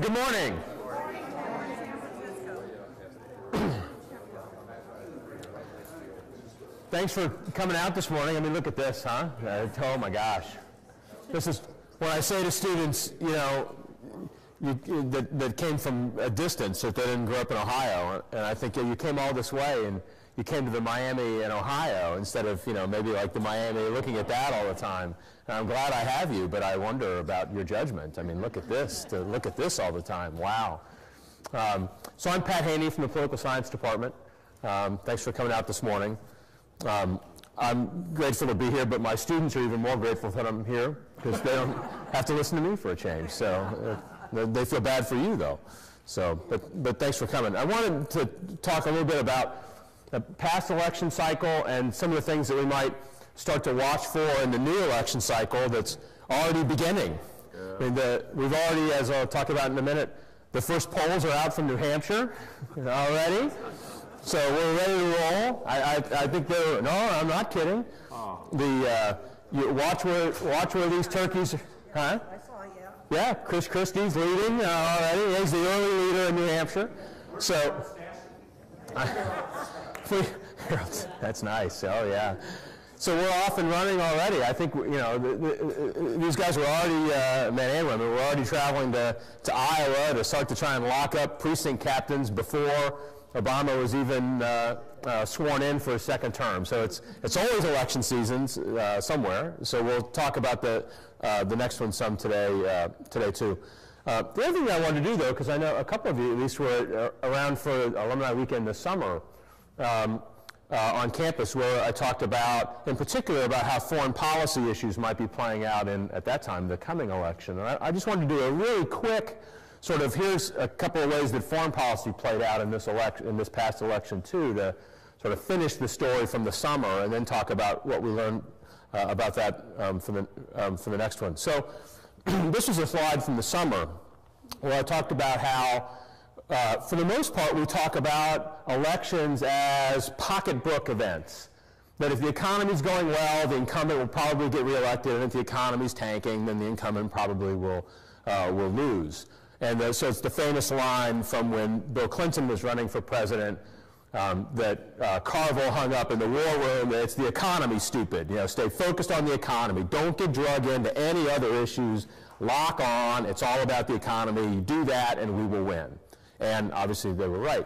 Good morning. Thanks for coming out this morning. I mean, look at this, huh? Oh my gosh. This is when I say to students, you know, that came from a distance, that they didn't grow up in Ohio, and I think, yeah, you came all this way and you came to the Miami in Ohio instead of, you know, maybe like the Miami looking at that all the time. And I'm glad I have you, but I wonder about your judgment. I mean, look at this, to look at this all the time. Wow. So I'm Pat Haney from the Political Science Department. Thanks for coming out this morning. I'm grateful to be here, but my students are even more grateful that I'm here because they don't have to listen to me for a change. So they feel bad for you, though. So, but thanks for coming. I wanted to talk a little bit about the past election cycle and some of the things that we might start to watch for in the new election cycle that's already beginning. Yeah. I mean, we've already, as I'll talk about in a minute, the first polls are out from New Hampshire already. So we're ready to roll. I think they're, no, I'm not kidding. Oh. You watch where these turkeys, huh? I saw, yeah. Yeah, Chris Christie's leading already. He's the early leader in New Hampshire. So, that's nice. Oh yeah. So we're off and running already. I think, you know, these guys are already, men and women, we're already traveling to Iowa to start to try and lock up precinct captains before Obama was even sworn in for a second term. So it's always election seasons somewhere. So we'll talk about the next one some today too. The other thing I wanted to do, though, because I know a couple of you at least were around for Alumni Weekend this summer on campus, where I talked about, in particular, about how foreign policy issues might be playing out in, at that time, the coming election. And I just wanted to do a really quick sort of, here's a couple of ways that foreign policy played out in this past election too, to sort of finish the story from the summer and then talk about what we learned about that for the next one. So this is a slide from the summer where I talked about how for the most part we talk about elections as pocketbook events. That if the economy's going well, the incumbent will probably get reelected, and if the economy's tanking, then the incumbent probably will lose. And so it's the famous line from when Bill Clinton was running for president that Carville hung up in the war room, that it's the economy, stupid. You know, stay focused on the economy. Don't get drugged into any other issues. Lock on. It's all about the economy. You do that, and we will win. And obviously, they were right.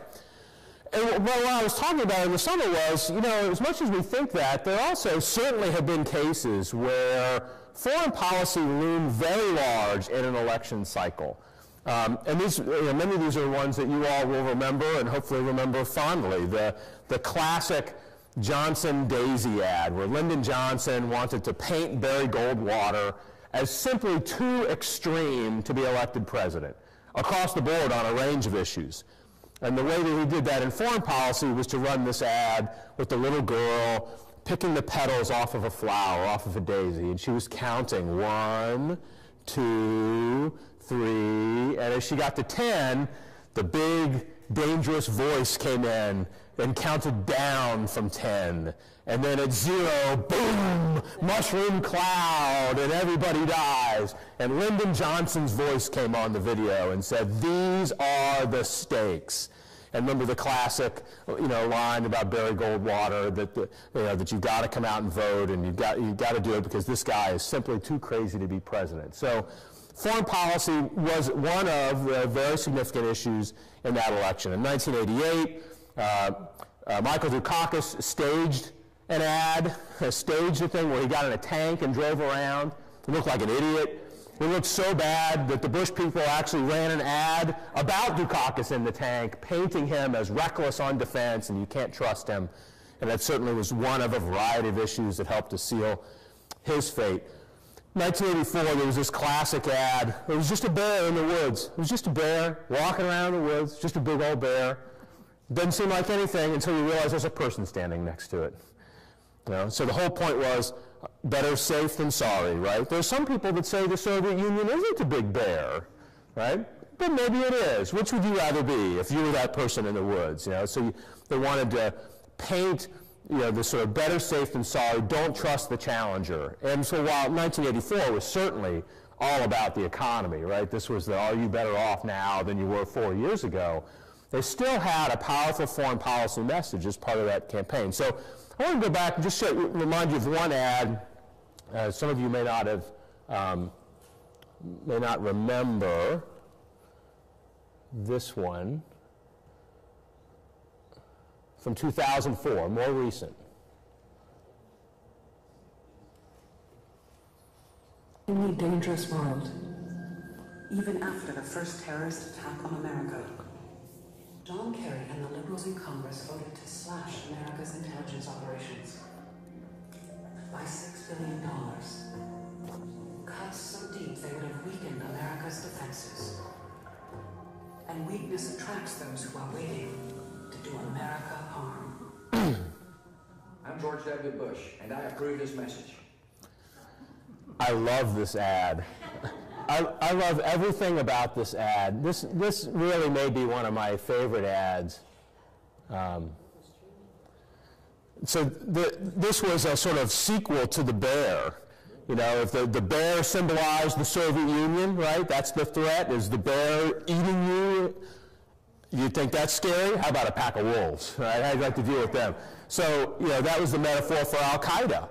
And what I was talking about in the summer was, you know, as much as we think that, there also certainly have been cases where foreign policy loomed very large in an election cycle. And these, many of these are ones that you all will remember and hopefully remember fondly. The classic Johnson-Daisy ad, where Lyndon Johnson wanted to paint Barry Goldwater as simply too extreme to be elected president, across the board on a range of issues. And the way that he did that in foreign policy was to run this ad with the little girl picking the petals off of a flower, off of a daisy, and she was counting 1, 2, 3, and as she got to 10, the big, dangerous voice came in and counted down from 10. And then at 0, boom, mushroom cloud, and everybody dies. And Lyndon Johnson's voice came on the video and said, "These are the stakes." And remember the classic, line about Barry Goldwater that you've got to come out and vote, and you've got to do it because this guy is simply too crazy to be president. So foreign policy was one of the very significant issues in that election. In 1988, Michael Dukakis staged an ad, staged a thing where he got in a tank and drove around. He looked like an idiot. It looked so bad that the Bush people actually ran an ad about Dukakis in the tank, painting him as reckless on defense, and you can't trust him. And that certainly was one of a variety of issues that helped to seal his fate. 1984, there was this classic ad. It was just a bear in the woods. It was just a bear walking around the woods, just a big old bear. Doesn't seem like anything until you realize there's a person standing next to it. So the whole point was better safe than sorry, right? There's some people that say the Soviet Union isn't a big bear, right? But maybe it is. Which would you rather be if you were that person in the woods? So they wanted to paint the sort of better safe than sorry, don't trust the challenger. And so while 1984 was certainly all about the economy, right? This was the, are you better off now than you were 4 years ago? They still had a powerful foreign policy message as part of that campaign. So I want to go back and just remind you of one ad. Some of you may not have, may not remember this one from 2004, more recent. In a dangerous world, even after the first terrorist attack on America, John Kerry and the Liberals in Congress voted to slash America's intelligence operations by $6 billion. Cuts so deep they would have weakened America's defenses. And weakness attracts those who are waiting to do America harm. I'm George W. Bush, and I approve this message. I love this ad. I love everything about this ad. This really may be one of my favorite ads. This was a sort of sequel to The Bear. You know, if the bear symbolized the Soviet Union, right? That's the threat, is the bear eating you. You think that's scary? How about a pack of wolves, right? How'd you like to deal with them? So, you know, that was the metaphor for Al-Qaeda.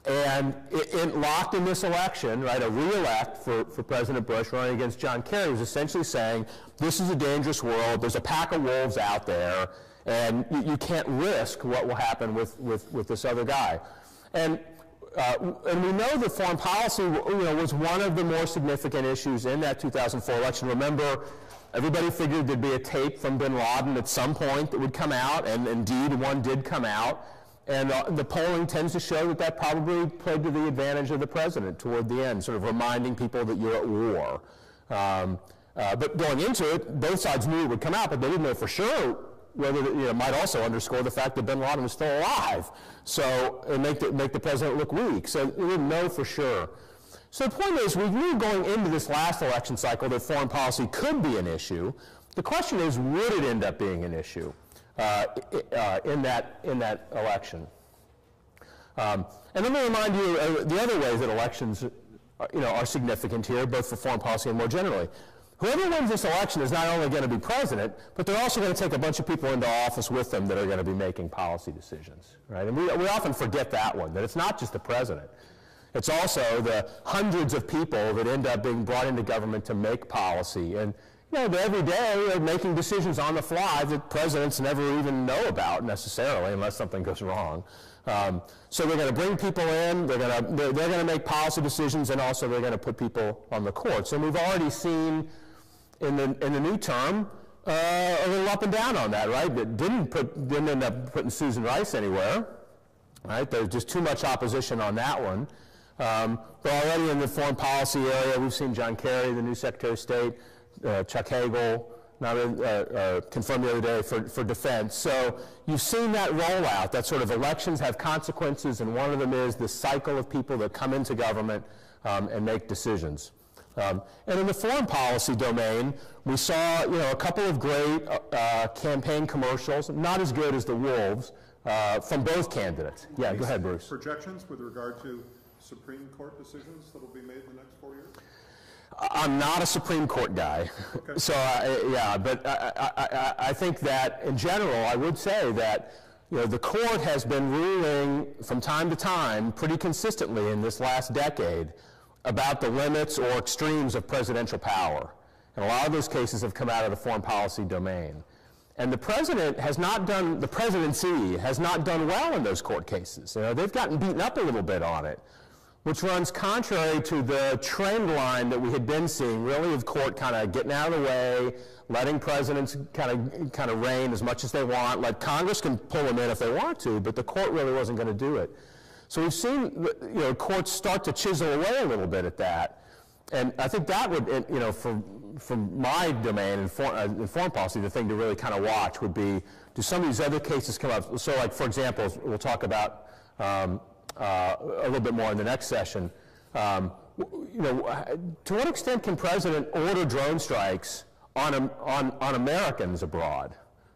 And it locked in this election, right, a re-elect for President Bush running against John Kerry was essentially saying, this is a dangerous world, there's a pack of wolves out there, and you can't risk what will happen with this other guy. And we know that foreign policy, was one of the more significant issues in that 2004 election. Remember, everybody figured there'd be a tape from bin Laden at some point that would come out, and indeed one did come out. And the polling tends to show that probably played to the advantage of the president toward the end, sort of reminding people that you're at war. But going into it, both sides knew it would come out, but they didn't know for sure whether it might also underscore the fact that bin Laden was still alive, so and make the president look weak. So we didn't know for sure. So the point is, we knew going into this last election cycle that foreign policy could be an issue. The question is, would it end up being an issue in that election? And let me remind you the other ways that elections are significant here, both for foreign policy and more generally. Whoever wins this election is not only going to be president, but they're also going to take a bunch of people into office with them that are going to be making policy decisions, right? And we often forget that one, that it's not just the president. It's also the hundreds of people that end up being brought into government to make policy. And every day they're making decisions on the fly that presidents never even know about necessarily, unless something goes wrong. So they're going to bring people in, they're going to make policy decisions, and also they're going to put people on the courts. And we've already seen in the new term a little up and down on that, right? That didn't end up putting Susan Rice anywhere, right? There's just too much opposition on that one. But already in the foreign policy area, we've seen John Kerry, the new Secretary of State, Chuck Hagel, confirmed the other day for defense. So you've seen that roll out, that sort of elections have consequences, and one of them is the cycle of people that come into government and make decisions. And in the foreign policy domain, we saw a couple of great campaign commercials, not as good as the wolves, from both candidates. Yeah, go ahead, Bruce. Projections with regard to Supreme Court decisions that will be made in the next 4 years? I'm not a Supreme Court guy, okay. So but I think that in general, I would say that the court has been ruling from time to time pretty consistently in this last decade about the limits or extremes of presidential power, and a lot of those cases have come out of the foreign policy domain. And the presidency has not done well in those court cases. They've gotten beaten up a little bit on it, which runs contrary to the trend line that we had been seeing, really, of court kind of getting out of the way, letting presidents kind of reign as much as they want. Like Congress can pull them in if they want to, but the court really wasn't going to do it. So we've seen courts start to chisel away a little bit at that, and I think that would, from my domain in foreign policy, the thing to really kind of watch would be, do some of these other cases come up? So, like for example, we'll talk about a little bit more in the next session. To what extent can President order drone strikes on Americans abroad?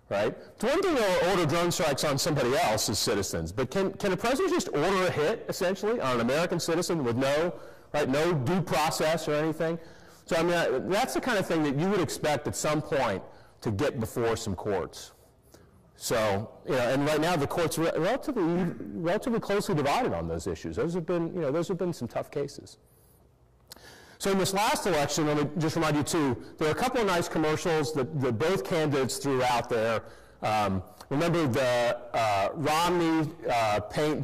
Right? It's one thing to order drone strikes on somebody else's citizens, but can a president just order a hit essentially on an American citizen with no right? No due process or anything. So I mean, that's the kind of thing that you would expect at some point to get before some courts. So, you know, and right now the courts are relatively closely divided on those issues. Those have been some tough cases. So in this last election, let me just remind you too, there are a couple of nice commercials that both candidates threw out there. Remember Romney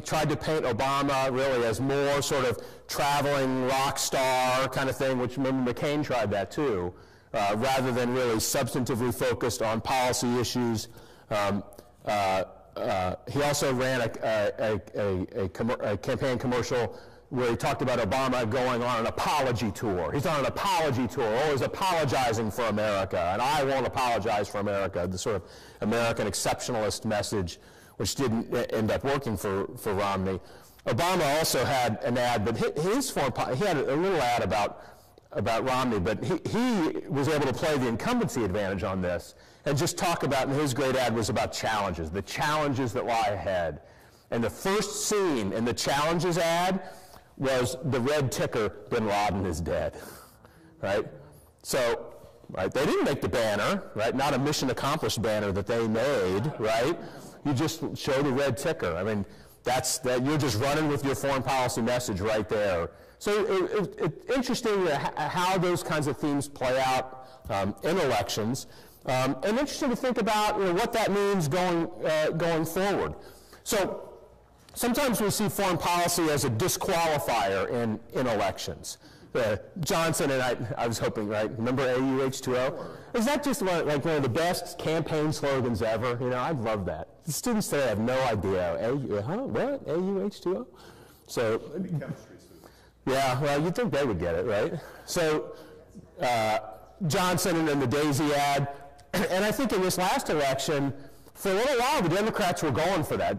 tried to paint Obama really as more sort of traveling rock star kind of thing, which remember McCain tried that too, rather than really substantively focused on policy issues. He also ran a campaign commercial where he talked about Obama going on an apology tour. He's on an apology tour, always apologizing for America, and I won't apologize for America, the sort of American exceptionalist message, which didn't end up working for Romney. Obama also had an ad, but he had a little ad about Romney, but he was able to play the incumbency advantage on this and just talk about, and his great ad was about challenges, the challenges that lie ahead. And the first scene in the challenges ad was the red ticker, Bin Laden is dead, right? So, right, they didn't make the banner, right? Not a mission accomplished banner that they made, right? You just show the red ticker. I mean, you're just running with your foreign policy message right there. So it's interesting how those kinds of themes play out in elections, and interesting to think about what that means going forward. So sometimes we see foreign policy as a disqualifier in elections. Johnson and I was hoping, right? Remember AUH2O? Is that just like one of the best campaign slogans ever? You know, I'd love that. The students today have no idea. What? AUH2O? So, yeah, well, you'd think they would get it, right? So, Johnson and then the Daisy ad. And I think in this last election, for a little while, the Democrats were going for that.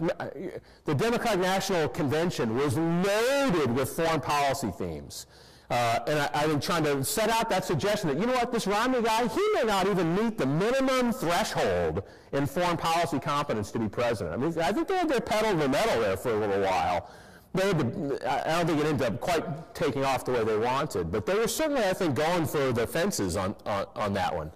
The Democratic National Convention was loaded with foreign policy themes. And I think trying to set out that suggestion that, you know what, this Romney guy, he may not even meet the minimum threshold in foreign policy competence to be president. I mean, I think they had their pedal to the metal there for a little while. I don't think it ended up quite taking off the way they wanted, but they were certainly, I think, going for the fences on that one.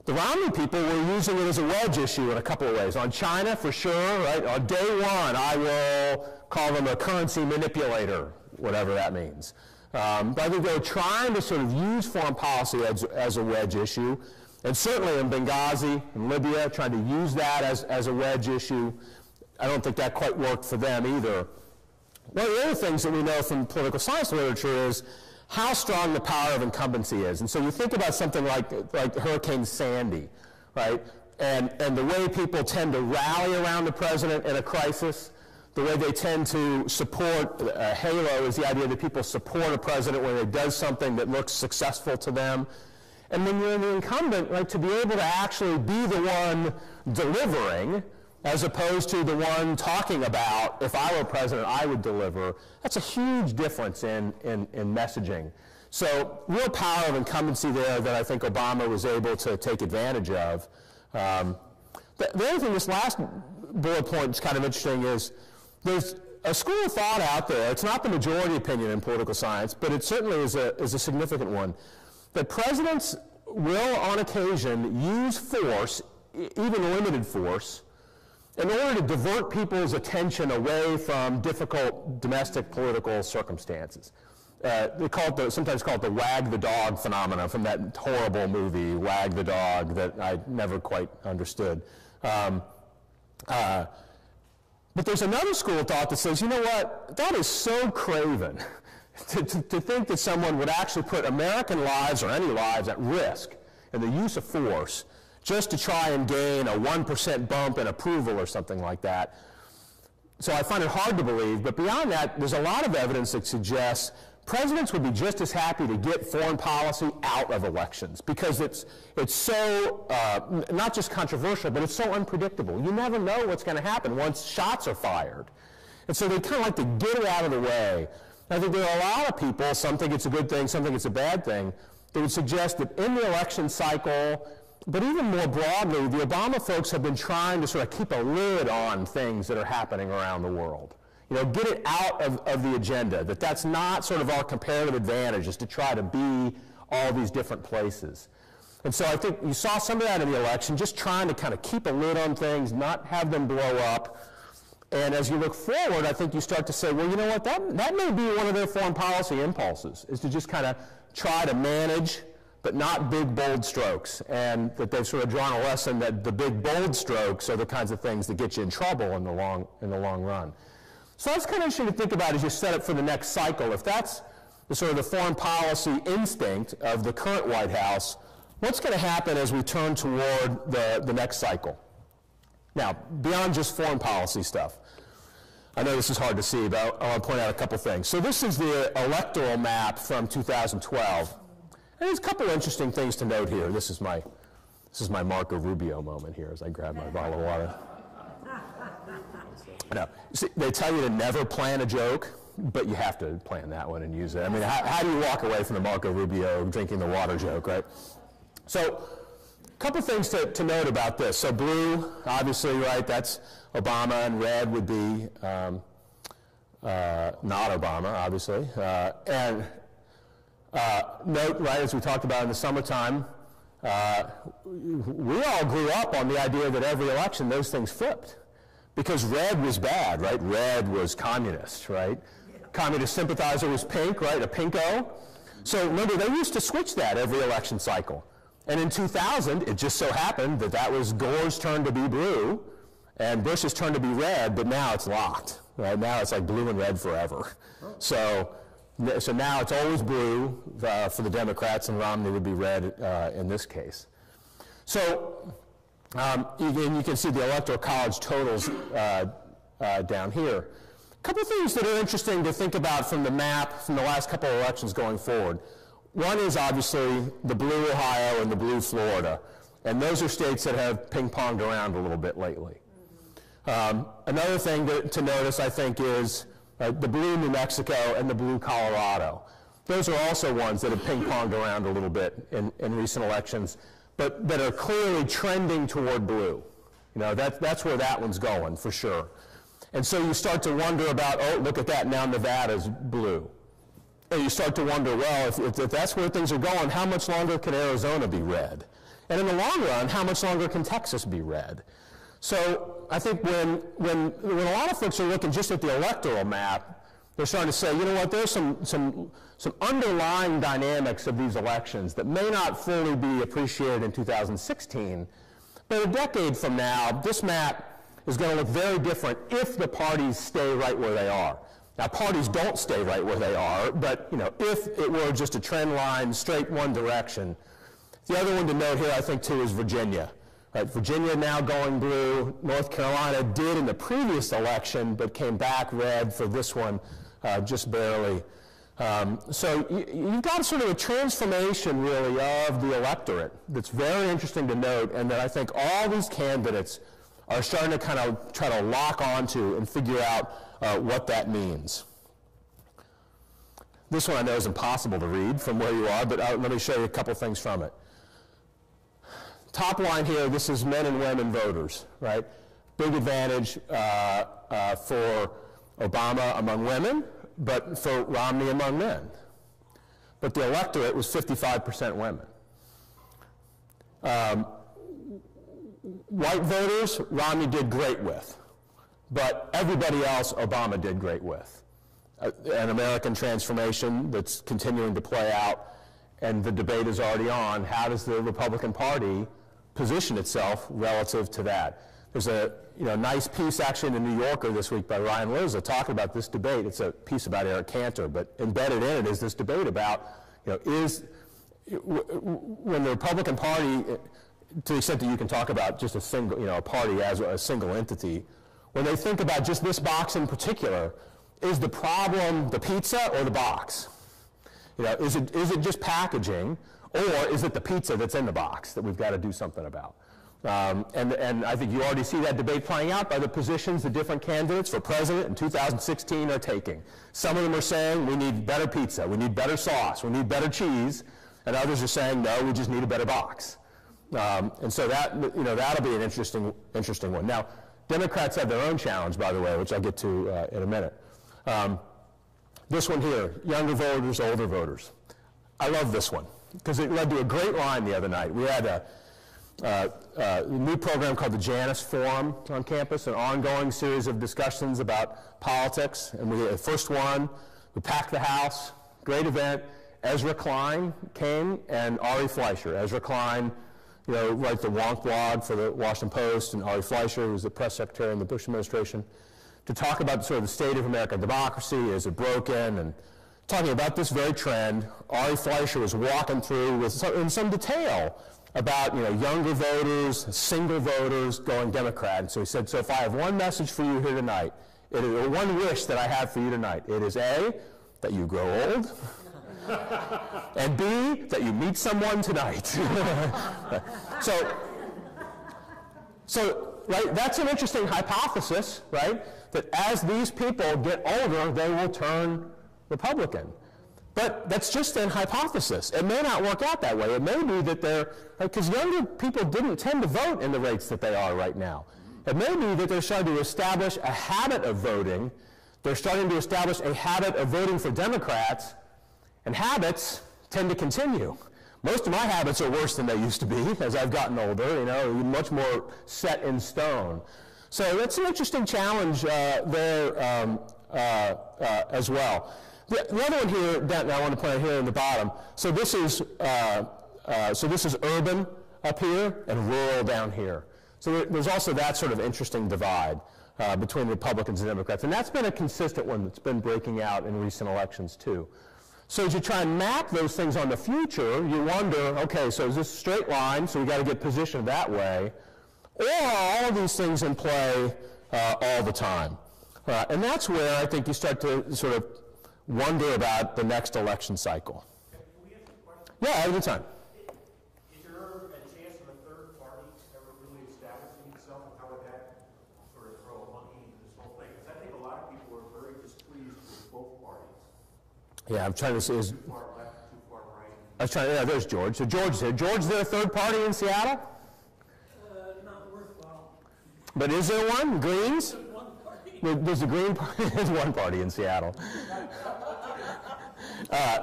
The Romney people were using it as a wedge issue in a couple of ways. On China, for sure, right? On day one, I will call them a currency manipulator, whatever that means. But I think they were trying to sort of use foreign policy as a wedge issue, and certainly in Benghazi and Libya, trying to use that as a wedge issue. I don't think that quite worked for them either. One of the other things that we know from political science literature is how strong the power of incumbency is. And so you think about something like Hurricane Sandy, right? And the way people tend to rally around the president in a crisis, the way they tend to support, halo is the idea that people support a president when he does something that looks successful to them. And when you're the incumbent, right, to be able to actually be the one delivering, as opposed to the one talking about, if I were president, I would deliver, that's a huge difference in messaging. So real power of incumbency there that I think Obama was able to take advantage of. The other thing, this last bullet point is kind of interesting, is there's a school of thought out there, it's not the majority opinion in political science, but it certainly is a significant one, that presidents will on occasion use force, even limited force, in order to divert people's attention away from difficult domestic political circumstances. They sometimes call it the wag the dog phenomenon from that horrible movie, Wag the Dog, that I never quite understood. But there's another school of thought that says, you know what, that is so craven to think that someone would actually put American lives or any lives at risk in the use of force just to try and gain a 1% bump in approval or something like that. So I find it hard to believe, but beyond that, there's a lot of evidence that suggests presidents would be just as happy to get foreign policy out of elections because it's so, not just controversial, but it's so unpredictable. You never know what's going to happen once shots are fired. And so they kind of like to get it out of the way. I think there are a lot of people, some think it's a good thing, some think it's a bad thing, that would suggest that in the election cycle, but even more broadly, the Obama folks have been trying to sort of keep a lid on things that are happening around the world. Get it out of the agenda, that's not sort of our comparative advantage, is to try to be all these different places. And so I think you saw some of that in the election, just trying to kind of keep a lid on things, not have them blow up. And as you look forward, I think you start to say, well, you know what, that may be one of their foreign policy impulses, is to just kind of try to manage, but not big, bold strokes. And that they've sort of drawn a lesson that the big, bold strokes are the kinds of things that get you in trouble in the long run. So that's kind of interesting to think about as you set up for the next cycle. If that's the sort of the foreign policy instinct of the current White House, what's going to happen as we turn toward the next cycle? Now, beyond just foreign policy stuff, I know this is hard to see, but I want to point out a couple things. So this is the electoral map from 2012. And there's a couple interesting things to note here. This is my Marco Rubio moment here as I grab my bottle of water. No, see, they tell you to never plan a joke, but you have to plan that one and use it. I mean, how do you walk away from the Marco Rubio drinking the water joke, right? So, a couple things to note about this. So blue, obviously, right, that's Obama, and red would be not Obama, obviously. Note, right, as we talked about in the summertime, we all grew up on the idea that every election those things flipped. Because red was bad, right? Red was communist, right? Yeah. Communist sympathizer was pink, right? A pinko. So remember, they used to switch that every election cycle. And in 2000, it just so happened that was Gore's turn to be blue and Bush's turn to be red, but now it's locked, right? Now it's like blue and red forever. Oh. So now it's always blue for the Democrats, and Romney would be red in this case. So you can see the Electoral College totals down here. A couple things that are interesting to think about from the map from the last couple of elections going forward. One is obviously the blue Ohio and the blue Florida, and those are states that have ping-ponged around a little bit lately. Another thing to notice, I think, is the blue New Mexico and the blue Colorado. Those are also ones that have ping-ponged around a little bit in recent elections, but that are clearly trending toward blue. That's where that one's going, for sure. And so you start to wonder about, oh, look at that, now Nevada's blue. And you start to wonder, well, if that's where things are going, how much longer can Arizona be red? And in the long run, how much longer can Texas be red? So I think when a lot of folks are looking just at the electoral map, they're starting to say, you know what, there's some underlying dynamics of these elections that may not fully be appreciated in 2016, but a decade from now, this map is going to look very different if the parties stay right where they are. Now, parties don't stay right where they are, but if it were just a trend line, straight one direction. The other one to note here, I think, too, is Virginia. Right? Virginia now going blue. North Carolina did in the previous election, but came back red for this one, just barely. So you've got sort of a transformation, really, of the electorate that's very interesting to note, and that I think all these candidates are starting to kind of try to lock onto and figure out what that means. This one I know is impossible to read from where you are, but let me show you a couple things from it. Top line here, this is men and women voters, right? Big advantage for Obama among women, but for Romney among men. But the electorate was 55% women. White voters, Romney did great with, but everybody else, Obama did great with. An American transformation that's continuing to play out, and the debate is already on. How does the Republican Party position itself relative to that? There's a nice piece actually in the New Yorker this week by Ryan Lizza talking about this debate. It's a piece about Eric Cantor, but embedded in it is this debate about, when the Republican Party, to the extent that you can talk about just a single, a party as a single entity, when they think about just this box in particular, is the problem the pizza or the box? Is it just packaging, or is it the pizza that's in the box that we've got to do something about? And I think you already see that debate playing out by the positions the different candidates for president in 2016 are taking. Some of them are saying we need better pizza, we need better sauce, we need better cheese, and others are saying no, we just need a better box. And so that'll be an interesting one. Now, Democrats have their own challenge, by the way, which I'll get to in a minute. This one here, younger voters, older voters. I love this one because it led to a great line the other night. We had a new program called the Janus Forum on campus, an ongoing series of discussions about politics. And we had the first one, we packed the house, great event. Ezra Klein came and Ari Fleischer. Ezra Klein, you know, writes the Wonk blog for the Washington Post, and Ari Fleischer, who was the press secretary in the Bush administration, to talk about sort of the state of American democracy, is it broken, and talking about this very trend. Ari Fleischer was walking through in some detail about, you know, younger voters, single voters going Democrat. And so he said, so if I have one message for you here tonight, it is one wish that I have for you tonight. It is A, that you grow old, and B, that you meet someone tonight. So, right, that's an interesting hypothesis, right? That as these people get older, they will turn Republican. But that's just an hypothesis. It may not work out that way. It may be that they're, because younger people didn't tend to vote in the rates that they are right now. It may be that they're starting to establish a habit of voting. They're starting to establish a habit of voting for Democrats, and habits tend to continue. Most of my habits are worse than they used to be as I've gotten older, you know, much more set in stone. So that's an interesting challenge there as well. The other one here that I want to point out here in the bottom. So this is urban up here and rural down here. So there's also that sort of interesting divide between Republicans and Democrats, and that's been a consistent one that's been breaking out in recent elections too. So as you try and map those things on the future, you wonder, okay, so is this a straight line? So we got to get positioned that way, or are all of these things in play all the time? And that's where I think you start to sort of wonder about the next election cycle. Can we ask a question? Yeah, every time. Is there a chance of a third party ever really establishing itself, and how would that sort of throw a monkey into this whole thing? Because I think a lot of people are very displeased with both parties. Yeah, I'm trying to see. Too far left, too far right. I was trying. Yeah, there's George. So George there. George, is there a third party in Seattle? Not worthwhile. But is there one? Greens? One party. There's a Green Party. There's one party in Seattle.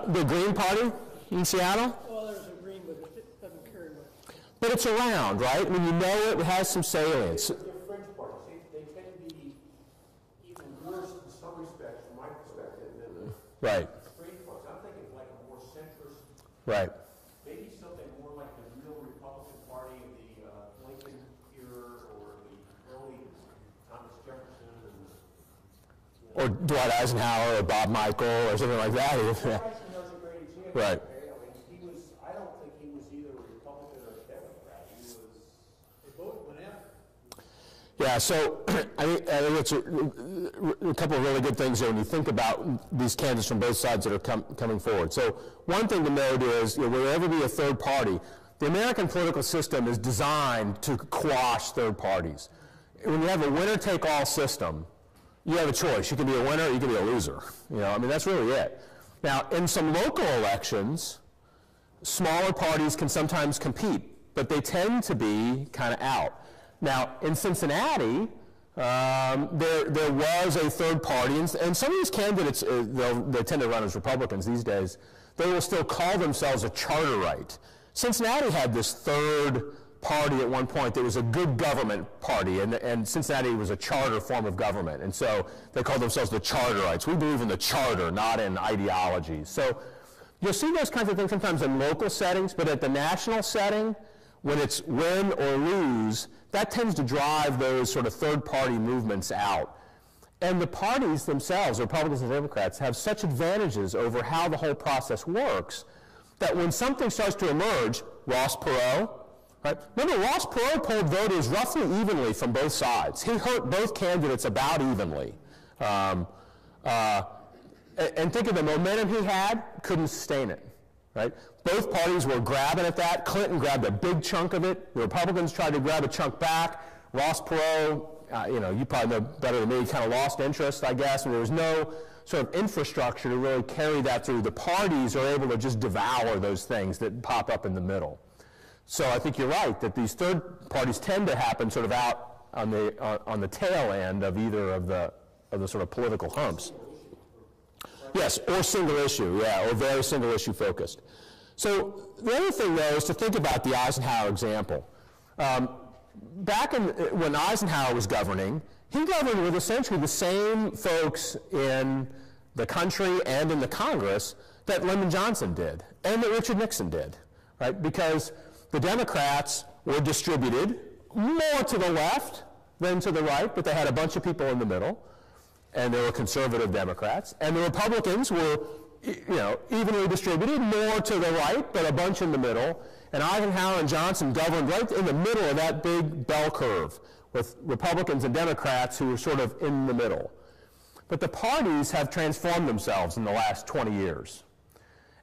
The Green Party in Seattle? Well, there's a green, but it doesn't carry much. But it's around, right? I mean, you know it has some salience. They're fringe parties. They tend to be even worse in some respects, from my perspective, than the Right, fringe parties. I'm thinking like a more centrist, right. maybe something more like the real Republican Party of the Lincoln era, or the early Thomas Jefferson, and Or Dwight Eisenhower or Bob Michael or something like that. Eisenhower's a great example. Right. Okay? I mean, I don't think he was either a Republican or a Democrat. They both went after. Yeah, so I think it's a couple of really good things there when you think about these candidates from both sides that are coming forward. So one thing to note is, will there ever be a third party? The American political system is designed to quash third parties. When you have a winner-take-all system, you have a choice. You can be a winner or you can be a loser. You know, I mean, that's really it. Now, in some local elections, smaller parties can sometimes compete, but they tend to be kind of out. Now, in Cincinnati, there was a third party, and some of these candidates, they tend to run as Republicans these days, they will still call themselves a charter right. Cincinnati had this third party at one point that was a good government party, and Cincinnati was a charter form of government, and so they called themselves the Charterites. We believe in the charter, not in ideologies. So you'll see those kinds of things sometimes in local settings, but at the national setting, when it's win or lose, that tends to drive those sort of third-party movements out. And the parties themselves, Republicans and Democrats, have such advantages over how the whole process works that when something starts to emerge, Ross Perot, right? Remember, Ross Perot polled voters roughly evenly from both sides. He hurt both candidates about evenly. And think of the momentum he had, couldn't sustain it, right? Both parties were grabbing at that. Clinton grabbed a big chunk of it. The Republicans tried to grab a chunk back. Ross Perot, you probably know better than me, kind of lost interest, I guess, and there was no sort of infrastructure to really carry that through. The parties are able to just devour those things that pop up in the middle. So I think you're right, that these third parties tend to happen sort of out on the tail end of either of the sort of political humps. Yes, or single issue, yeah, or very single issue focused. So the other thing, though, is to think about the Eisenhower example. Back when Eisenhower was governing, he governed with essentially the same folks in the country and in the Congress that Lyndon Johnson did, and that Richard Nixon did, right? Because the Democrats were distributed more to the left than to the right, but they had a bunch of people in the middle, and they were conservative Democrats, and the Republicans were, evenly distributed, more to the right, but a bunch in the middle. And Eisenhower and Johnson governed right in the middle of that big bell curve, with Republicans and Democrats who were sort of in the middle. But the parties have transformed themselves in the last 20 years.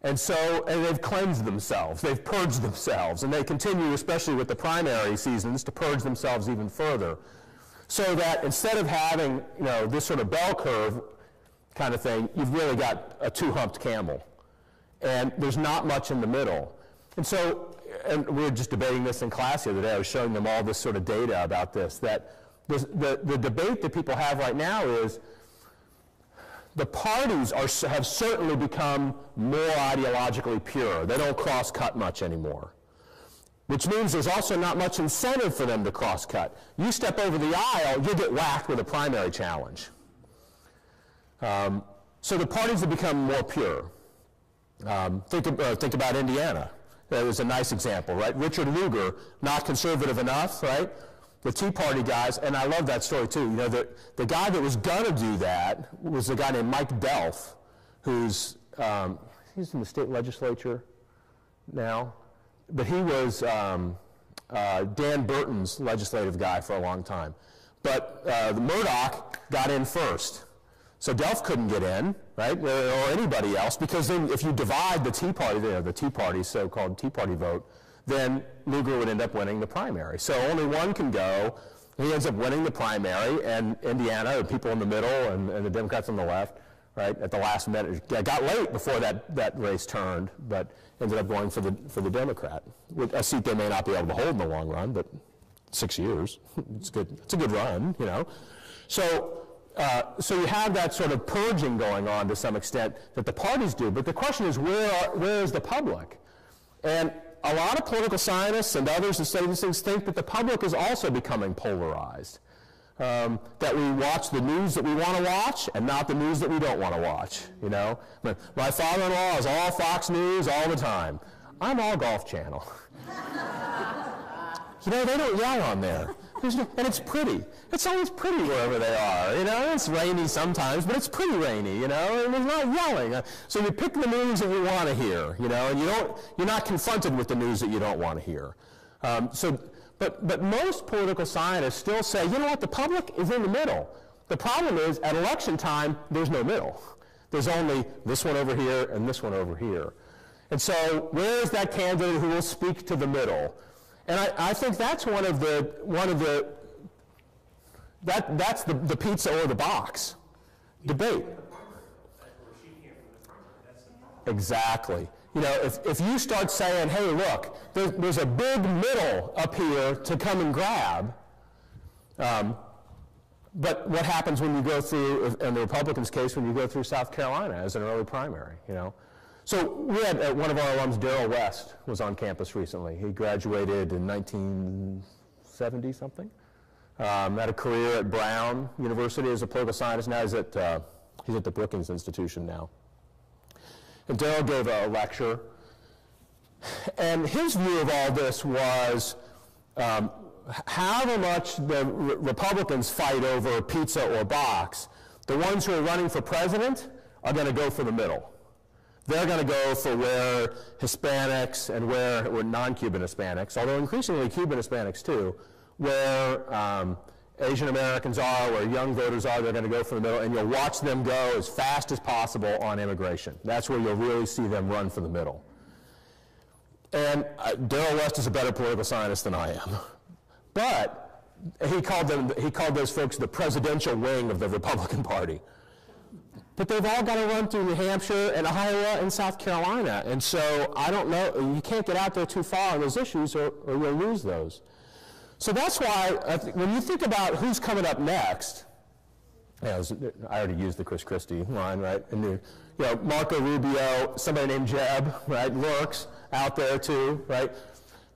And they've cleansed themselves, they've purged themselves, and they continue, especially with the primary seasons, to purge themselves even further. So that instead of having, this sort of bell curve kind of thing, you've really got a two-humped camel. And there's not much in the middle. And we were just debating this in class the other day. I was showing them all this sort of data about this, that the debate that people have right now is the parties have certainly become more ideologically pure. They don't cross-cut much anymore, which means there's also not much incentive for them to cross-cut. You step over the aisle, you'll get whacked with a primary challenge. So the parties have become more pure. Think about Indiana. That was a nice example, right? Richard Lugar, not conservative enough, right? The Tea Party guys, and I love that story too. The guy that was gonna do that was a guy named Mike Delph, who's he's in the state legislature now, but he was Dan Burton's legislative guy for a long time. But the Murdoch got in first. So Delph couldn't get in, right, or anybody else, because then if you divide the Tea Party, the Tea Party, so-called Tea Party vote, then Lugar would end up winning the primary. So only one can go. He ends up winning the primary, and Indiana, the people in the middle, and the Democrats on the left, right, at the last minute, got late before that race turned, but ended up going for the Democrat, a seat they may not be able to hold in the long run, but 6 years, it's good. It's a good run, So you have that sort of purging going on to some extent that the parties do, but the question is where is the public? And a lot of political scientists and others who say these things think that the public is also becoming polarized, that we watch the news that we want to watch and not the news that we don't want to watch. My father-in-law is all Fox News all the time. I'm all Golf Channel. They don't yell on there. And it's pretty. It's always pretty wherever they are. It's rainy sometimes, but it's pretty rainy, and there's not yelling. So you pick the news that you want to hear, and you're not confronted with the news that you don't want to hear. But most political scientists still say, the public is in the middle. The problem is, at election time, there's no middle. There's only this one over here and this one over here. And so where is that candidate who will speak to the middle? And I think that's that's the pizza or the box debate. Exactly. If you start saying, hey, look, there's a big middle up here to come and grab, but what happens when you go through, in the Republicans' case, when you go through South Carolina as an early primary, So we had one of our alums, Darrell West, was on campus recently. He graduated in 1970-something. Had a career at Brown University as a political scientist. Now he's at the Brookings Institution now. And Darrell gave a lecture. And his view of all this was however much the Republicans fight over pizza or box, the ones who are running for president are going to go for the middle. They're going to go for where Hispanics and where non-Cuban Hispanics, although increasingly Cuban Hispanics too, where Asian Americans are, where young voters are, they're going to go for the middle, and you'll watch them go as fast as possible on immigration. That's where you'll really see them run for the middle. And Darrell West is a better political scientist than I am. But he called those folks the presidential wing of the Republican Party. But they've all got to run through New Hampshire and Iowa and South Carolina. And so I don't know, you can't get out there too far on those issues or you'll lose those. So that's why when you think about who's coming up next, I already used the Chris Christie line, right? And Marco Rubio, somebody named Jeb, right, lurks out there too, right?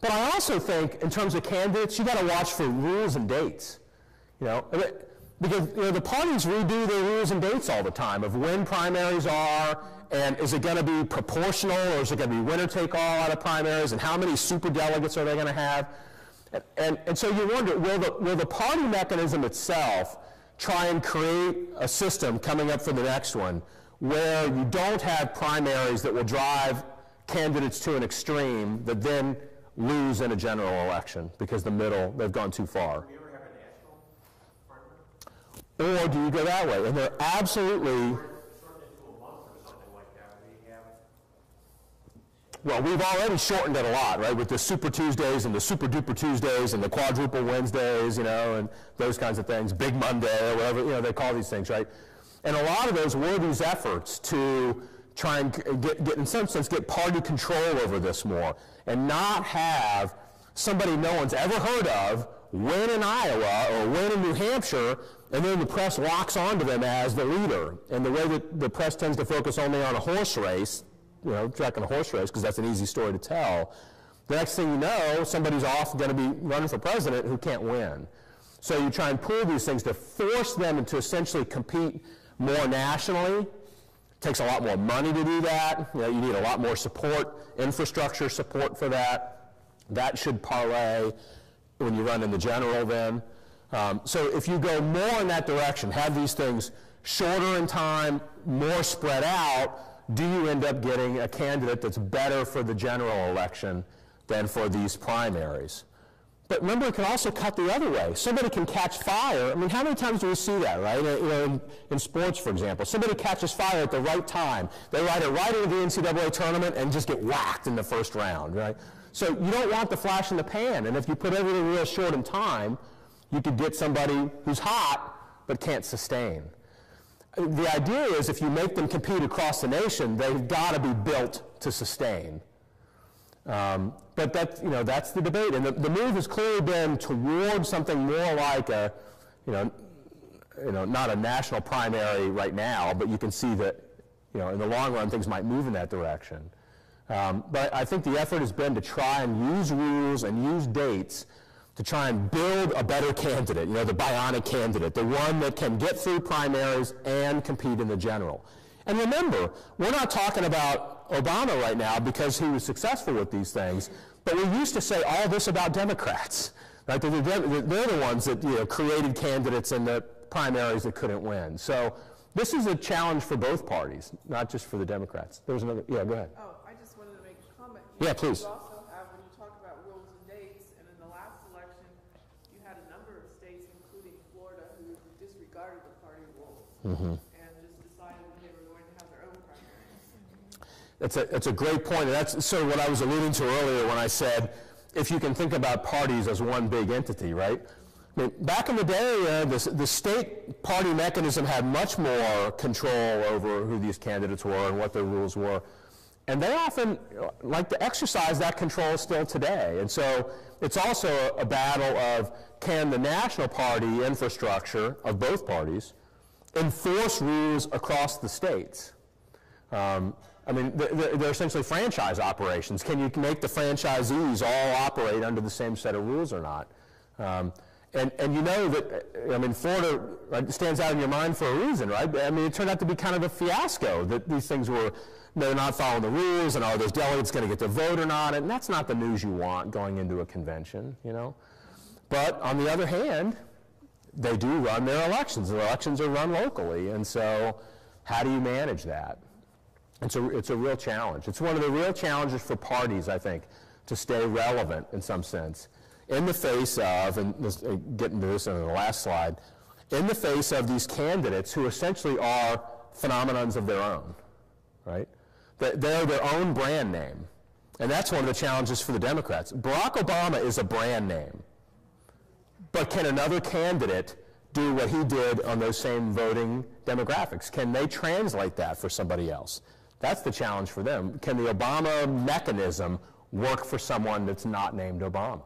But I also think, in terms of candidates, you got to watch for rules and dates, because the parties redo their rules and dates all the time of when primaries are, and is it going to be proportional, or is it going to be winner take all out of primaries, and how many super delegates are they going to have? And so you wonder, will the party mechanism itself try and create a system coming up for the next one where you don't have primaries that will drive candidates to an extreme that then lose in a general election because they've gone too far? Do we ever have a national primary? Or do you go that way? And they're absolutely... Shorten it to a month or something like that. We have... Well, we've already shortened it a lot, right, with the Super Tuesdays and the Super Duper Tuesdays and the Quadruple Wednesdays, and those kinds of things, Big Monday or whatever, they call these things, right? And a lot of those were these efforts to try and get in some sense, get party control over this more and not have somebody no one's ever heard of win in Iowa or win in New Hampshire, and then the press locks onto them as the leader. And the way that the press tends to focus only on a horse race, tracking a horse race, because that's an easy story to tell, the next thing you know, somebody's off going to be running for president who can't win. So you try and pull these things to force them to essentially compete more nationally. It takes a lot more money to do that. You need a lot more support, infrastructure support for that. That should parlay when you run in the general then. So if you go more in that direction, have these things shorter in time, more spread out, do you end up getting a candidate that's better for the general election than for these primaries? But remember, it can also cut the other way. Somebody can catch fire. I mean, how many times do we see that, right? In sports, for example, somebody catches fire at the right time. They ride it right into the NCAA tournament and just get whacked in the first round, right? So you don't want the flash in the pan. And if you put everything real short in time, you could get somebody who's hot but can't sustain. The idea is if you make them compete across the nation, they've got to be built to sustain. But that's the debate, and the move has clearly been toward something more like a, not a national primary right now, but you can see that, in the long run things might move in that direction. But I think the effort has been to try and use rules and use dates to try and build a better candidate, the bionic candidate, the one that can get through primaries and compete in the general. And remember, we're not talking about Obama right now because he was successful with these things, but we used to say all this about Democrats. Right? They're the ones that created candidates in the primaries that couldn't win. So this is a challenge for both parties, not just for the Democrats. There was another, yeah, go ahead. Oh, I just wanted to make a comment. Yeah, please. You also have, when you talk about rules and dates, and in the last election, you had a number of states, including Florida, who disregarded the party rules. Mm-hmm. It's a great point, and that's sort of what I was alluding to earlier when I said if you can think about parties as one big entity, right? I mean, back in the day, the state party mechanism had much more control over who these candidates were and what their rules were, and they often like to exercise that control still today. And so it's also a battle of, can the national party infrastructure of both parties enforce rules across the states? I mean, they're essentially franchise operations. Can you make the franchisees all operate under the same set of rules or not? And you know that, I mean, Florida stands out in your mind for a reason, right? I mean, it turned out to be kind of a fiasco that these things were, they're not following the rules, and are those delegates going to get to vote or not? And that's not the news you want going into a convention, But on the other hand, they do run their elections. Their elections are run locally, and so how do you manage that? It's a real challenge. It's one of the real challenges for parties, I think, to stay relevant in some sense in the face of, and let's get into this on the last slide, in the face of these candidates who essentially are phenomenons of their own, right? They're their own brand name. And that's one of the challenges for the Democrats. Barack Obama is a brand name. But can another candidate do what he did on those same voting demographics? Can they translate that for somebody else? That's the challenge for them. Can the Obama mechanism work for someone that's not named Obama?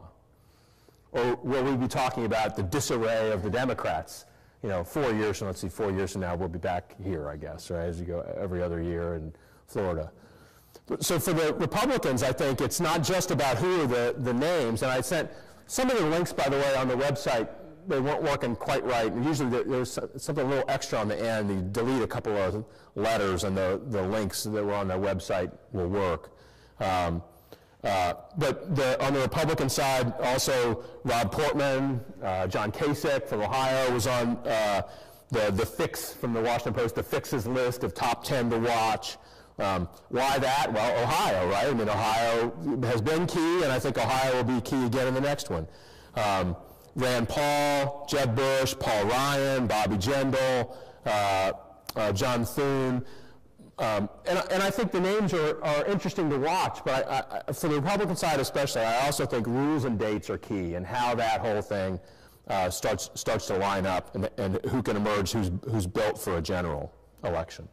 Or will we be talking about the disarray of the Democrats? 4 years from, let's see, 4 years from now, we'll be back here, I guess, right, as you go every other year in Florida. So for the Republicans, I think it's not just about who are the names, and I sent some of the links, by the way, on the website. They weren't working quite right, and usually there's something a little extra on the end. You delete a couple of letters, and the links that were on their website will work. But on the Republican side, also Rob Portman, John Kasich from Ohio was on the Fix from the Washington Post, the Fixes list of top 10 to watch. Why that? Well, Ohio, right? I mean, Ohio has been key, and I think Ohio will be key again in the next one. Rand Paul, Jeb Bush, Paul Ryan, Bobby Jindal, John Thune. And I think the names are interesting to watch, but for the Republican side especially, I also think rules and dates are key, and how that whole thing starts to line up, and who can emerge, who's built for a general election.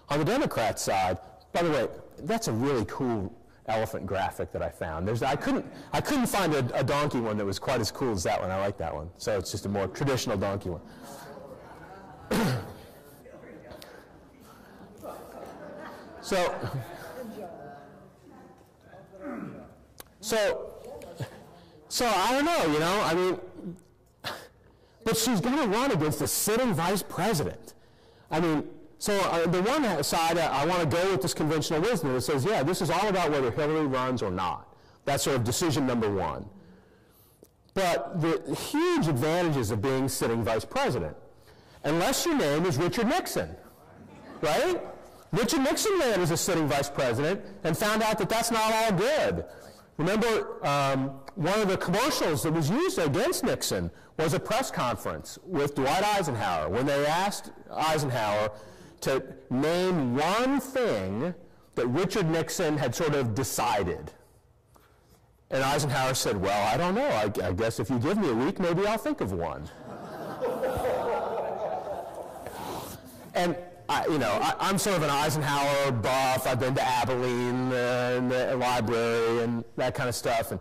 On the Democrat side, by the way, that's a really cool elephant graphic that I found. I couldn't find a donkey one that was quite as cool as that one. I like that one. So it's just a more traditional donkey one. So I don't know, I mean, but she's going to run against the sitting vice president. I mean, so the one side, I want to go with this conventional wisdom that says, yeah, this is all about whether Hillary runs or not. That's sort of decision number one. But the huge advantages of being sitting vice president, unless your name is Richard Nixon, right? Richard Nixon ran as a sitting vice president and found out that that's not all good. Remember, one of the commercials that was used against Nixon was a press conference with Dwight Eisenhower when they asked Eisenhower to name one thing that Richard Nixon had sort of decided. And Eisenhower said, well, I don't know. I guess if you give me a week, maybe I'll think of one. And I'm sort of an Eisenhower buff. I've been to Abilene and the library and that kind of stuff. And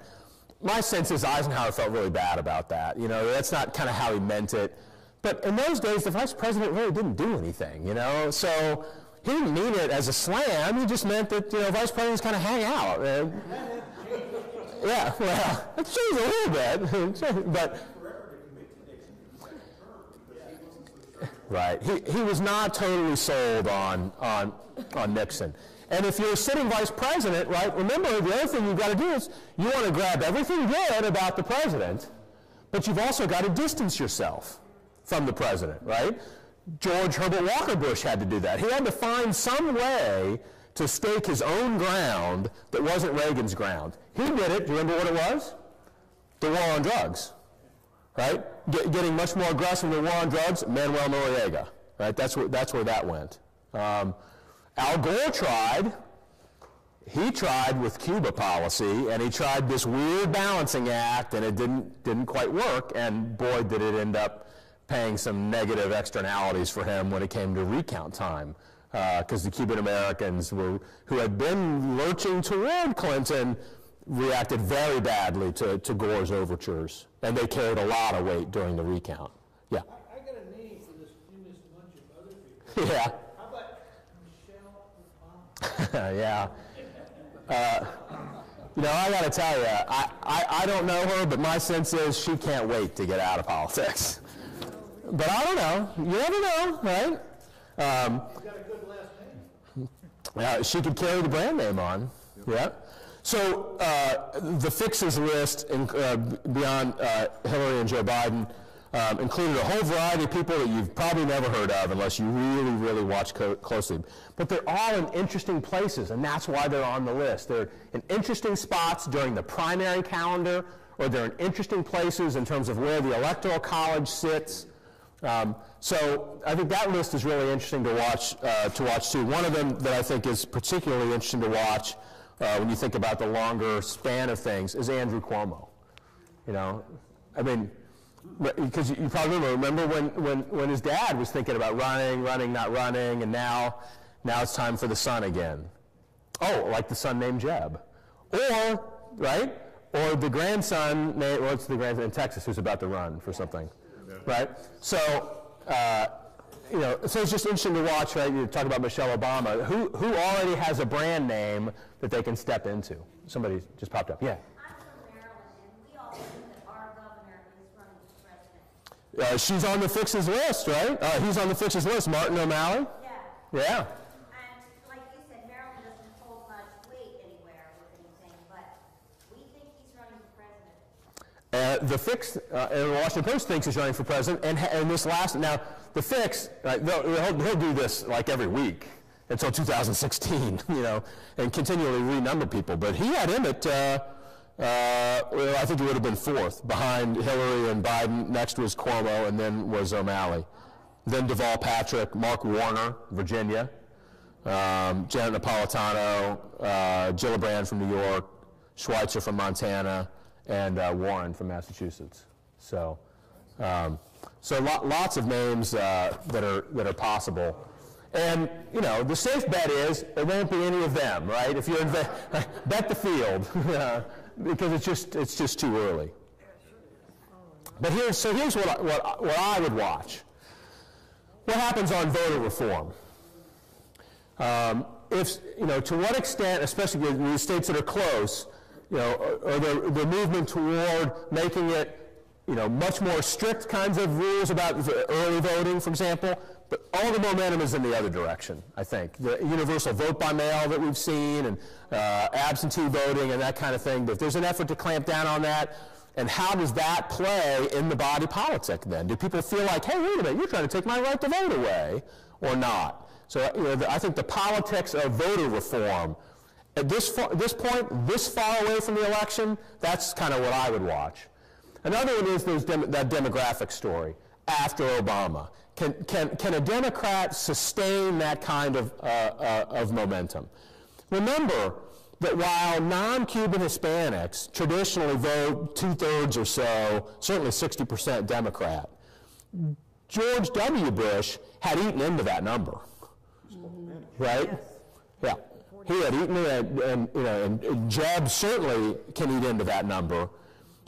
my sense is Eisenhower felt really bad about that. That's not kind of how he meant it. But in those days, the vice president really didn't do anything, So he didn't mean it as a slam. He just meant that, vice presidents kind of hang out. Yeah, well, it shows a little bit. But right. He was not totally sold on Nixon. And if you're a sitting vice president, right, remember the other thing you've got to do is you want to grab everything good about the president, but you've also got to distance yourself from the president, right? George Herbert Walker Bush had to do that. He had to find some way to stake his own ground that wasn't Reagan's ground. He did it. Do you remember what it was? The war on drugs. Right? Getting much more aggressive in the war on drugs, Manuel Noriega. Right? That's where that went. Al Gore tried. He tried with Cuba policy, and he tried this weird balancing act, and it didn't quite work. And boy, did it end up paying some negative externalities for him when it came to recount time, because the Cuban Americans who had been lurching toward Clinton reacted very badly to Gore's overtures, and they carried a lot of weight during the recount. Yeah. I got a name for this famous bunch of other people. Yeah. How about Michelle Obama? Yeah. I got to tell you, I don't know her, but my sense is she can't wait to get out of politics. But I don't know. You never know, right? You got a good last name. She could carry the brand name on. Yeah. So the fixes list beyond Hillary and Joe Biden included a whole variety of people that you've probably never heard of unless you really, really watch closely. But they're all in interesting places, and that's why they're on the list. They're in interesting spots during the primary calendar, or they're in interesting places in terms of where the Electoral College sits. So I think that list is really interesting to watch too. One of them that I think is particularly interesting to watch when you think about the longer span of things is Andrew Cuomo. I mean, because you probably remember when his dad was thinking about running, not running, and now it's time for the son again. Oh, like the son named Jeb. Or, right, or the grandson, what's the grandson in Texas who's about to run for something, right? So, you know, so it's just interesting to watch, right? You talk about Michelle Obama. Who already has a brand name that they can step into? Somebody just popped up. Yeah. I'm from Maryland, and we all think that our governor is running for president. She's on the fixes list, right? He's on the fixes list. Martin O'Malley? Yeah. Yeah. And like you said, Maryland doesn't hold much weight anywhere with anything, but we think he's running for president. The Fix, and the Washington Post thinks he's running for president, and this last, now, the Fix, he'll do this like every week until 2016, you know, and continually renumber people, but he had him at, well, I think he would have been fourth, behind Hillary and Biden. Next was Cuomo, and then was O'Malley. Then Deval Patrick, Mark Warner, Virginia, Janet Napolitano, Gillibrand from New York, Schweitzer from Montana, and Warren from Massachusetts. So, lots of names that are possible. And, you know, the safe bet is it won't be any of them, right? If you're bet the field, because it's just too early. But here's what I would watch. What happens on voter reform? If, you know, to what extent, especially in the states that are close, you know, or the movement toward making it, you know, much more strict kinds of rules about early voting, for example, but all the momentum is in the other direction, I think. The universal vote by mail that we've seen, and absentee voting and that kind of thing, but if there's an effort to clamp down on that, and how does that play in the body politic then? Do people feel like, hey, wait a minute, you're trying to take my right to vote away, or not? So, you know, I think the politics of voter reform, at this point, this far away from the election, that's kind of what I would watch. Another one is that demographic story after Obama. Can a Democrat sustain that kind of momentum? Remember that while non-Cuban Hispanics traditionally vote 2/3 or so, certainly 60% Democrat, George W. Bush had eaten into that number, right? Yeah, he had eaten it, and you know, and Jeb certainly can eat into that number.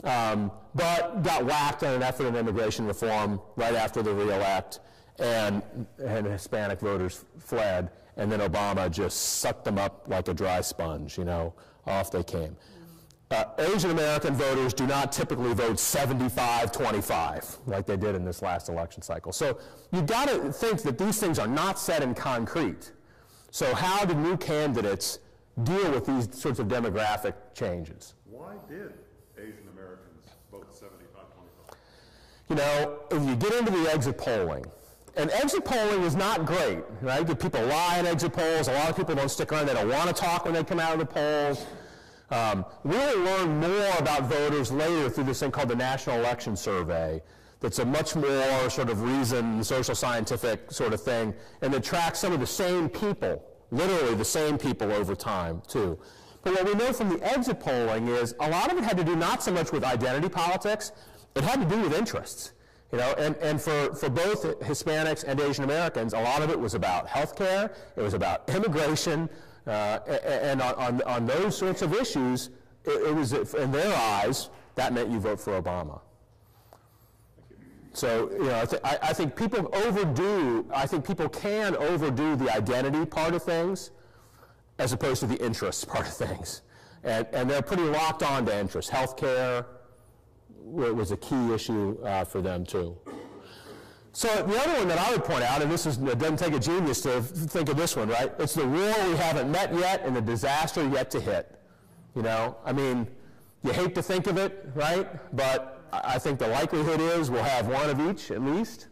But got whacked on an effort in immigration reform right after the reelect, and Hispanic voters fled, and then Obama just sucked them up like a dry sponge, you know, off they came. Asian American voters do not typically vote 75-25 like they did in this last election cycle. So you've got to think that these things are not set in concrete. So how do new candidates deal with these sorts of demographic changes? Why did Asian Americans vote 75-25? You know, if you get into the exit polling, and exit polling is not great, right? People lie in exit polls. A lot of people don't stick around. They don't want to talk when they come out of the polls. We'll learn more about voters later through this thing called the National Election Survey. That's a much more sort of reasoned, social scientific sort of thing, and it tracks some of the same people, literally the same people over time, too. But what we know from the exit polling is a lot of it had to do not so much with identity politics, it had to do with interests. You know, and for both Hispanics and Asian Americans, a lot of it was about health care, it was about immigration, and on those sorts of issues, it was, in their eyes, that meant you vote for Obama. So, you know, I think people can overdo the identity part of things as opposed to the interests part of things. And they're pretty locked on to interests. Health care was a key issue for them, too. So the other one that I would point out, and it doesn't take a genius to think of this one, right? It's the war we haven't met yet and the disaster yet to hit. You know, I mean, you hate to think of it, right? But I think the likelihood is we'll have one of each at least.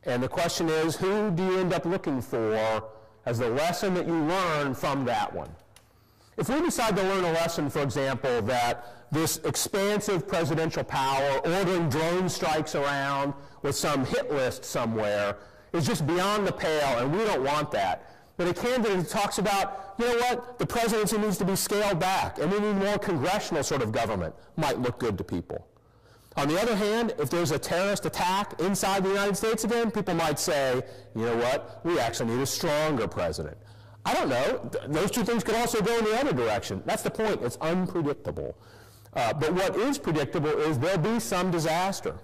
And the question is, who do you end up looking for as the lesson that you learn from that one? If we decide to learn a lesson, for example, that this expansive presidential power, ordering drone strikes around with some hit list somewhere, is just beyond the pale, and we don't want that. But a candidate who talks about, you know what, the presidency needs to be scaled back, and we need more congressional sort of government, might look good to people. On the other hand, if there's a terrorist attack inside the United States again, people might say, you know what, we actually need a stronger president. I don't know. Those two things could also go in the other direction. That's the point. It's unpredictable. But what is predictable is there'll be some disaster,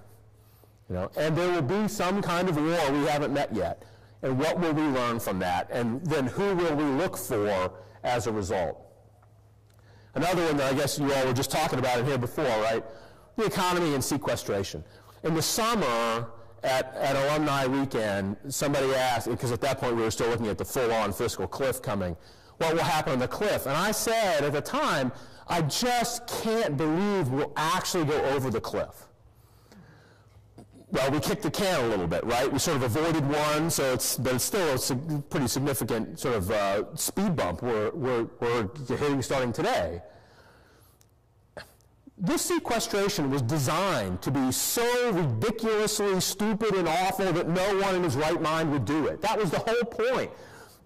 and there will be some kind of war we haven't met yet. And what will we learn from that? And then who will we look for as a result? Another one that I guess you all were just talking about in here before, right? The economy and sequestration. In the summer, at Alumni weekend, somebody asked, because at that point we were still looking at the full-on fiscal cliff coming, what will happen on the cliff? And I said at the time, I just can't believe we'll actually go over the cliff. Well, we kicked the can a little bit, right? We sort of avoided one, but it's still a pretty significant sort of speed bump we're hitting starting today. This sequestration was designed to be so ridiculously stupid and awful that no one in his right mind would do it. That was the whole point.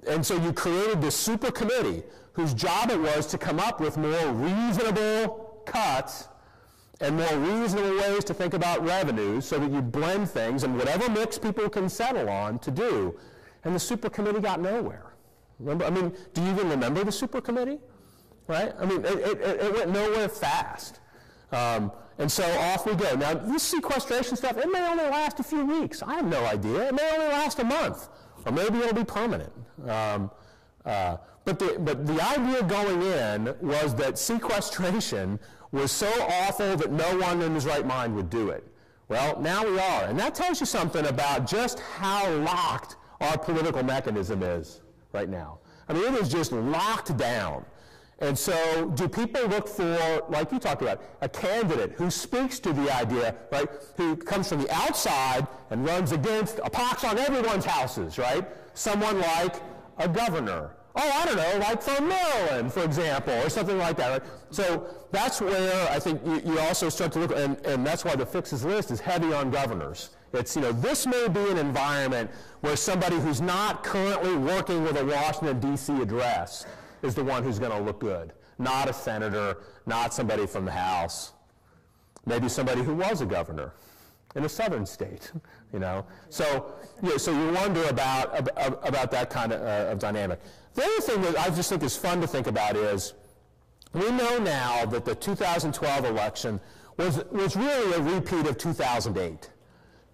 And so you created this super committee whose job it was to come up with more reasonable cuts and more reasonable ways to think about revenues so that you blend things and whatever mix people can settle on to do. And the super committee got nowhere. Remember? I mean, do you even remember the super committee? Right? I mean, it went nowhere fast. And so off we go. Now, this sequestration stuff, it may only last a few weeks. I have no idea. It may only last a month. Or maybe it'll be permanent. But the idea going in was that sequestration was so awful that no one in his right mind would do it. Well, now we are. And that tells you something about just how locked our political mechanism is right now. I mean, it is just locked down. And so do people look for, like you talked about, a candidate who speaks to the idea, right, who comes from the outside and runs against a pox on everyone's houses, right? Someone like a governor. Oh, I don't know, like from Maryland, for example, or something like that, right? So that's where I think you also start to look, and that's why the fixes list is heavy on governors. It's, this may be an environment where somebody who's not currently working with a Washington, D.C. address is the one who's going to look good. Not a senator, not somebody from the House, maybe somebody who was a governor in a southern state, So, so you wonder about that kind of dynamic. The other thing that I just think is fun to think about is we know now that the 2012 election was really a repeat of 2008.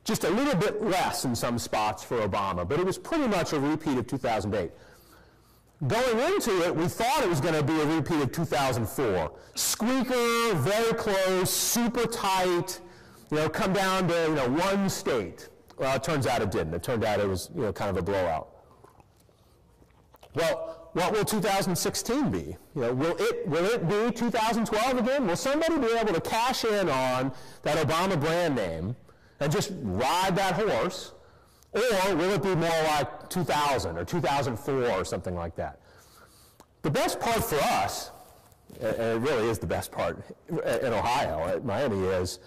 Just a little bit less in some spots for Obama, but it was pretty much a repeat of 2008. Going into it, we thought it was going to be a repeat of 2004. Squeaker, very close, super tight, come down to one state. Well, it turns out it didn't. It turned out it was kind of a blowout. Well, what will 2016 be? Will it be 2012 again? Will somebody be able to cash in on that Obama brand name and just ride that horse? Or will it be more like 2000 or 2004 or something like that? The best part for us, and it really is the best part in Ohio, at Miami, is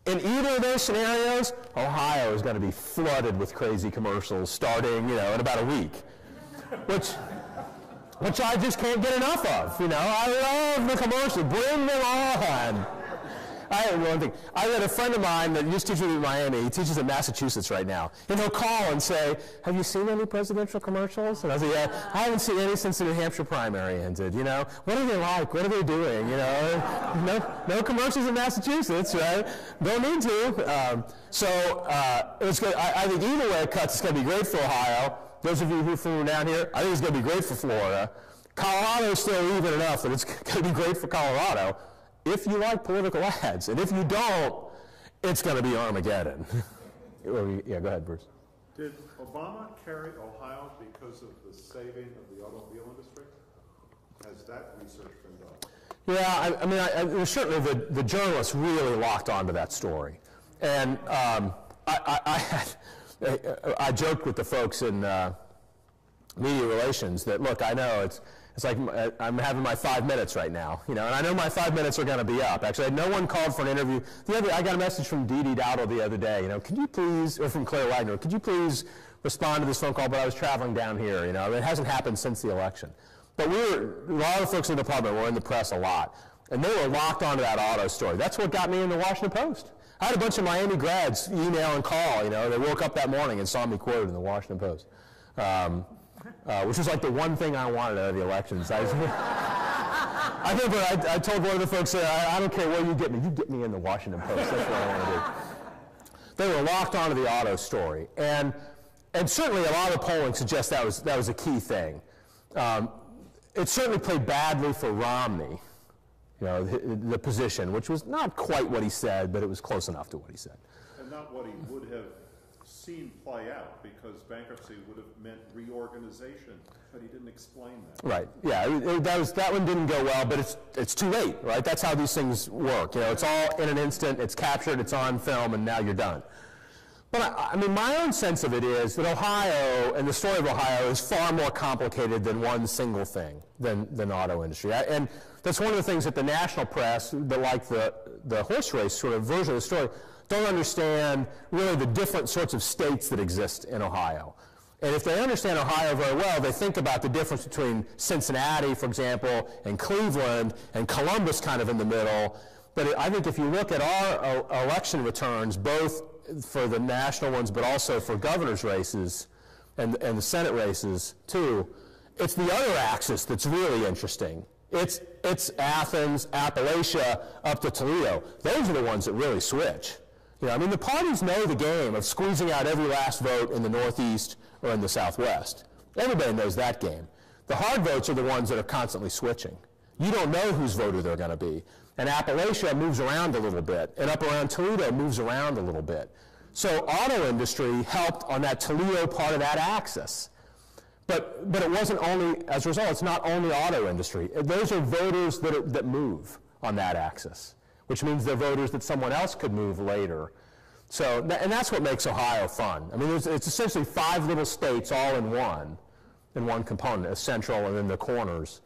in either of those scenarios, Ohio is going to be flooded with crazy commercials starting, in about a week, which I just can't get enough of. I love the commercials. Bring them on. I had one thing. I had a friend of mine that used to teach in Miami. He teaches in Massachusetts right now. And he'll call and say, have you seen any presidential commercials? And I say, yeah, I haven't seen any since the New Hampshire primary ended. What are they like? What are they doing? No commercials in Massachusetts, right? Don't need to. It's good. I think either way it cuts, it's going to be great for Ohio. Those of you who are from down here, I think it's going to be great for Florida. Colorado is still even enough that it's going to be great for Colorado. If you like political ads, and if you don't, it's going to be Armageddon. Yeah, go ahead, Bruce. Did Obama carry Ohio because of the saving of the automobile industry? Has that research been done? Yeah, certainly the journalists really locked onto that story. And I joked with the folks in media relations that, look, I know it's like I'm having my 5 minutes right now, and I know my 5 minutes are going to be up. Actually, no one called for an interview. I got a message from Dee Dee Dowdle the other day, could you please, or from Claire Wagner, could you please respond to this phone call, but I was traveling down here, it hasn't happened since the election. But a lot of folks in the department were in the press a lot, and they were locked onto that auto story. That's what got me in the Washington Post. I had a bunch of Miami grads email and call, they woke up that morning and saw me quoted in the Washington Post. Which was like the one thing I wanted out of the elections. I remember I told one of the folks, I don't care where you get me in the Washington Post. That's what I want to do. They were locked onto the auto story, and certainly a lot of polling suggests that was a key thing. It certainly played badly for Romney, the position, which was not quite what he said, but it was close enough to what he said. And not what he would have seen play out, because bankruptcy would have meant reorganization, but he didn't explain that. Right. Yeah. That one didn't go well, but it's too late, right? That's how these things work. It's all in an instant. It's captured. It's on film, and now you're done. But I mean, my own sense of it is that Ohio and the story of Ohio is far more complicated than one single thing than auto industry. And that's one of the things that the national press, like the horse race sort of version of the story, don't understand really the different sorts of states that exist in Ohio. And if they understand Ohio very well, they think about the difference between Cincinnati, for example, and Cleveland, and Columbus kind of in the middle. But I think if you look at our election returns, both for the national ones, but also for governor's races and the Senate races too, it's the other axis that's really interesting. It's Athens, Appalachia, up to Toledo. Those are the ones that really switch. I mean, the parties know the game of squeezing out every last vote in the Northeast or in the Southwest. Everybody knows that game. The hard votes are the ones that are constantly switching. You don't know whose voter they're going to be. And Appalachia moves around a little bit, and up around Toledo moves around a little bit. So auto industry helped on that Toledo part of that axis. But it wasn't only, as a result, it's not only auto industry. Those are voters that move on that axis, which means they're voters that someone else could move later. So, and that's what makes Ohio fun. I mean, it's essentially 5 little states all in one component, a central and then the corners,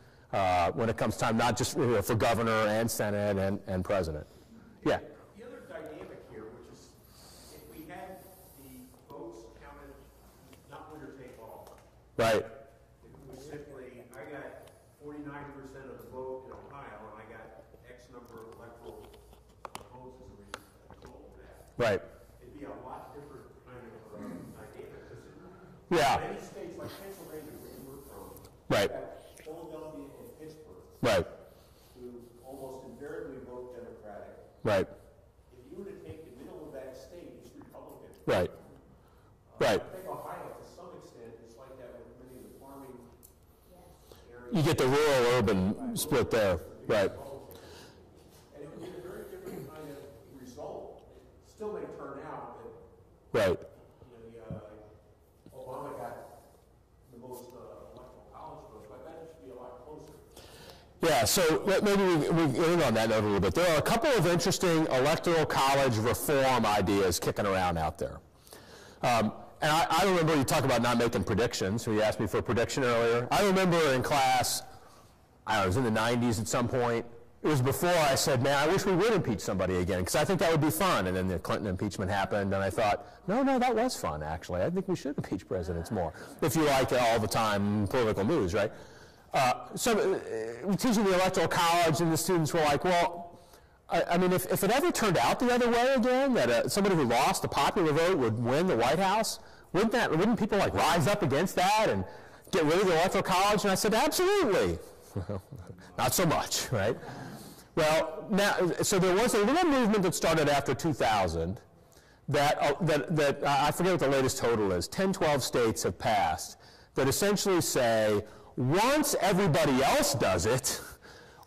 when it comes time, not just for governor and Senate and president. Yeah? The other dynamic here, which is if we had the votes counted, not winner take all. Right. If it was simply, I got 49% of the vote in Ohio, and I got X number of electoral votes as a result of that. Right. It'd be a lot different kind of dynamic. Yeah. Many states like Pennsylvania, where you were from, right. Philadelphia and Pittsburgh, right. who almost invariably vote Democratic. Right. If you were to take the middle of that state, it's Republican. Right. Right. I think Ohio, to some extent, is like that with many of the farming areas. You get the rural-urban split there. Right. And it would be a very different kind of result. It still may turn out that right. Obama got the most electoral college votes, but that should be a lot closer. Yeah, so maybe we end on that note a little bit. There are a couple of interesting electoral college reform ideas kicking around out there. And I remember you talk about not making predictions, so you asked me for a prediction earlier. I remember in class, I don't know, it was in the 90s at some point. It was before I said, man, I wish we would impeach somebody again, because I think that would be fun. And then the Clinton impeachment happened, and I thought, no, that was fun, actually. I think we should impeach presidents more, if you like it all the time, political news, right? So teaching the Electoral College, and the students were like, well, I mean, if it ever turned out the other way again, that somebody who lost the popular vote would win the White House, wouldn't people like rise up against that and get rid of the Electoral College? And I said, absolutely. Not so much, right? Well, now, so there was a little movement that started after 2000 that I forget what the latest total is, 10, 12 states have passed, that essentially say, once everybody else does it,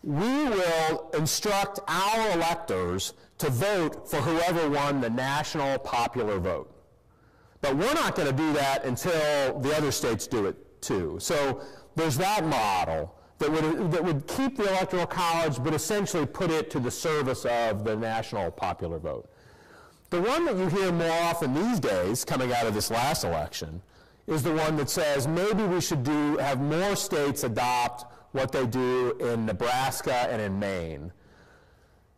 we will instruct our electors to vote for whoever won the national popular vote. But we're not going to do that until the other states do it too. So there's that model that would keep the Electoral College, but essentially put it to the service of the national popular vote. The one that you hear more often these days, coming out of this last election, is the one that says maybe we should have more states adopt what they do in Nebraska and in Maine.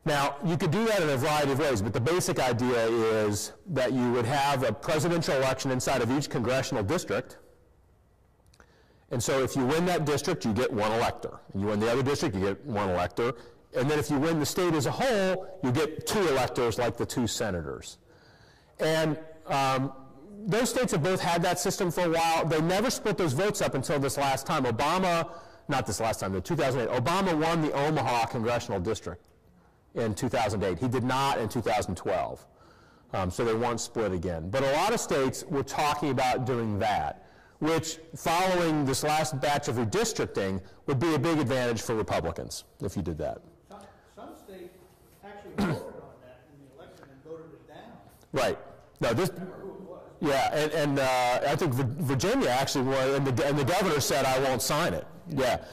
Now, you could do that in a variety of ways, but the basic idea is that you would have a presidential election inside of each congressional district. And so if you win that district, you get one elector. And you win the other district, you get one elector. And then if you win the state as a whole, you get 2 electors like the 2 senators. And those states have both had that system for a while. They never split those votes up until this last time. Obama not this last time, the 2008, Obama won the Omaha congressional district in 2008. He did not in 2012. So they weren't split again. But a lot of states were talking about doing that, which, following this last batch of redistricting, would be a big advantage for Republicans if you did that. Some states actually voted on that in the election and voted it down. Right. No, this. Yeah, and I think Virginia actually was, and the governor said, "I won't sign it." Yeah.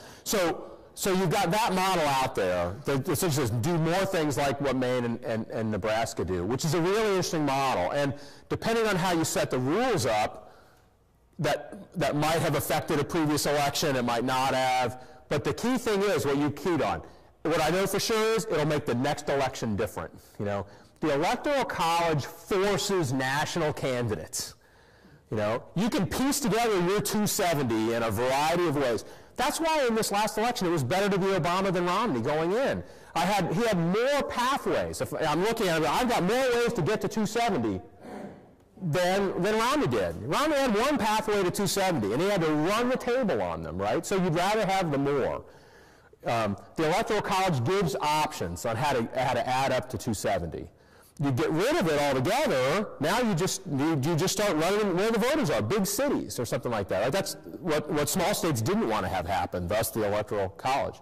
So you've got that model out there that essentially says do more things like what Maine and Nebraska do, which is a really interesting model. And depending on how you set the rules up, that might have affected a previous election, it might not have. But the key thing is what you keyed on. What I know for sure is it'll make the next election different. You know, the Electoral College forces national candidates. You know, you can piece together your 270 in a variety of ways. That's why in this last election it was better to be Obama than Romney going in. He had more pathways. If I'm looking at it, I've got more ways to get to 270 than Romney did. Romney had one pathway to 270, and he had to run the table on them, right? So you'd rather have the more. The Electoral College gives options on how to add up to 270. You get rid of it altogether, now you just start running where the voters are, big cities or something like that. Right? That's what small states didn't want to have happen, thus the Electoral College.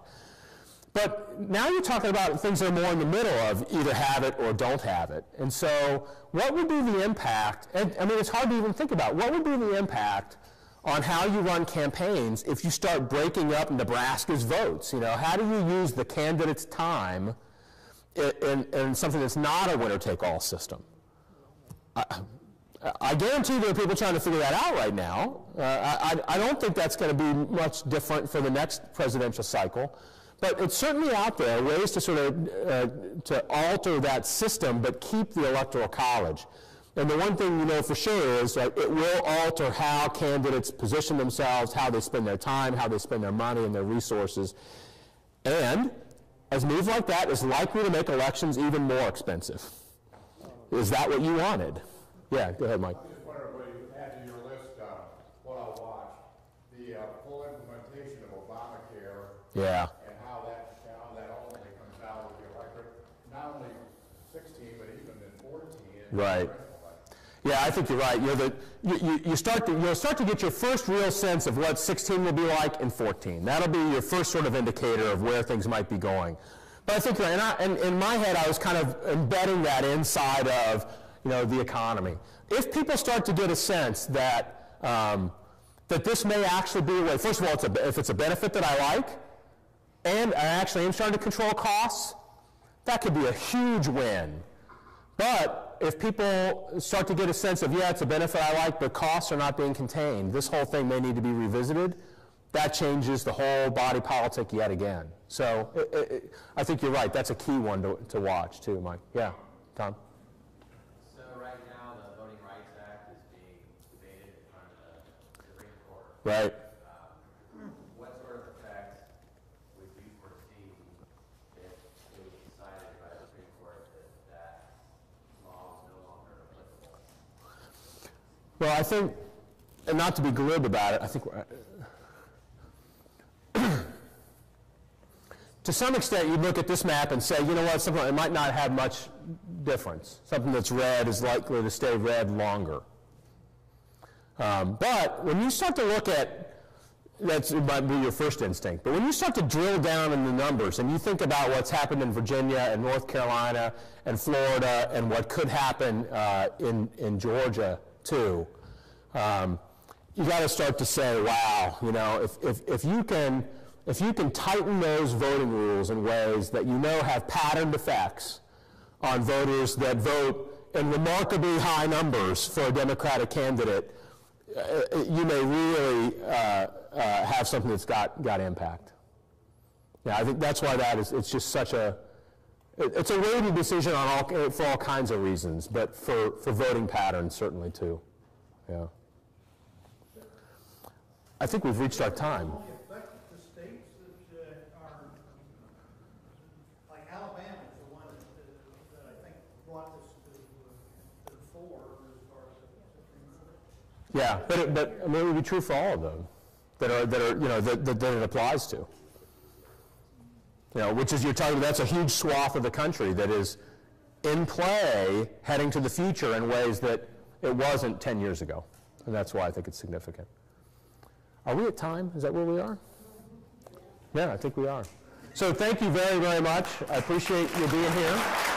But now you're talking about things that are more in the middle of either have it or don't have it. And so what would be the impact, and I mean it's hard to even think about, what would be the impact on how you run campaigns if you start breaking up Nebraska's votes? You know, how do you use the candidate's time in something that's not a winner-take-all system? I guarantee there are people trying to figure that out right now. I don't think that's going to be much different for the next presidential cycle, but it's certainly out there, ways to sort of to alter that system but keep the Electoral College. And the one thing you know for sure is that it will alter how candidates position themselves, how they spend their time, how they spend their money and their resources. And a move like that is likely to make elections even more expensive. Is that what you wanted? Yeah, go ahead, Mike. I just wonder what you add to your list, what I'll watch, the full implementation of Obamacare. Yeah. And how that ultimately comes out with the electorate, not only 16, but even in 14. Right. Yeah, I think you're right. You'll start to get your first real sense of what 16 will be like in 14. That'll be your first sort of indicator of where things might be going. But I think, and in my head, I was kind of embedding that inside of, you know, the economy. If people start to get a sense that that this may actually be a way, first of all, if it's a benefit that I like, and I actually am starting to control costs, that could be a huge win. But if people start to get a sense of, yeah, it's a benefit I like, but costs are not being contained, this whole thing may need to be revisited, that changes the whole body politic yet again. So I think you're right. That's a key one to watch, too, Mike. Yeah, Tom? So right now, the Voting Rights Act is being debated in front of the Supreme Court. Right. What sort of effects would you foresee if it was decided by the Supreme Court that law is no longer applicable? Well, I think, and not to be glib about it, I think to some extent you look at this map and say, you know what, something it might not have much difference. Something that's red is likely to stay red longer. But when you start to look at, it might be your first instinct, but when you start to drill down in the numbers and you think about what's happened in Virginia and North Carolina and Florida and what could happen in Georgia too, you got to start to say, wow, you know, if you can tighten those voting rules in ways that you know have patterned effects on voters that vote in remarkably high numbers for a Democratic candidate, you may really have something that's got impact. Yeah, I think that's why it's just such it's a weighty decision for all kinds of reasons, but for voting patterns certainly too. Yeah. I think we've reached our time. Only affect the states that are, like Alabama is the one that I think brought this to the fore as far as the Supreme Court. Yeah, but I mean, it would be true for all of them. that it applies to. Which is, you're talking, that's a huge swath of the country that is in play heading to the future in ways that it wasn't 10 years ago. And that's why I think it's significant. Are we at time? Is that where we are? Yeah, I think we are. So thank you very, very much. I appreciate you being here.